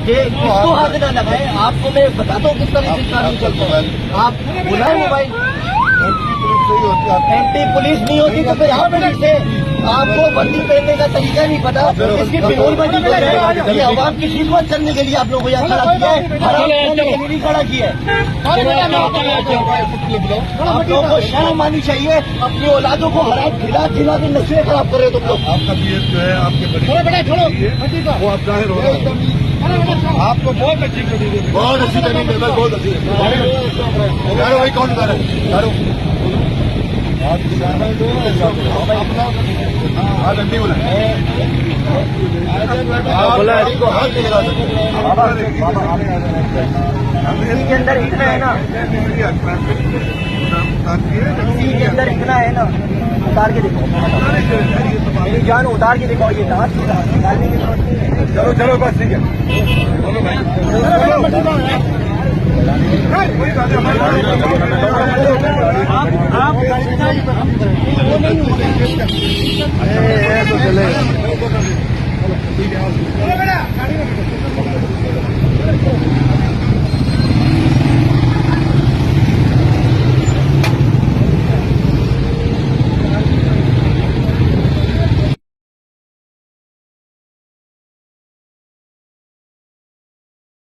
कि इसको हाथ न लगाए। आपको मैं बताता हूँ किस तरह से कानून चलता है। आप बुलाए मोबाइल, एंटी पुलिस नहीं होती तो फिर आप पुलिस है। आपको वर्दी पहनने का तरीका नहीं पता, इसकी बिनोलबाजी कर रहे हैं। ये आवाम की खिदमत करने के लिए आप लोगों को यहाँ खड़ा किया है, हराम करने के लिए नहीं खड़ा किया है। आप लोगों को शर्म आनी चाहिए। अपनी औलादों को हराम खिला खिला के नस्लें खराब कर रहे हो तुम लोग। आपका पीएस जो है आपके बड़े वो आप जाहिर हो रहा है। आपको बहुत अच्छी तरीके बहुत अच्छी तरीके बहुत अच्छी यार वही कौन कर रहे हैं इसके अंदर इतना है ना, इसके अंदर इतना है ना, उतार के देखो, मेरी जान उतार के देखो। ये दांत डालने की जरूरत नहीं है। चलो चलो बस ठीक है बोलो भाई आप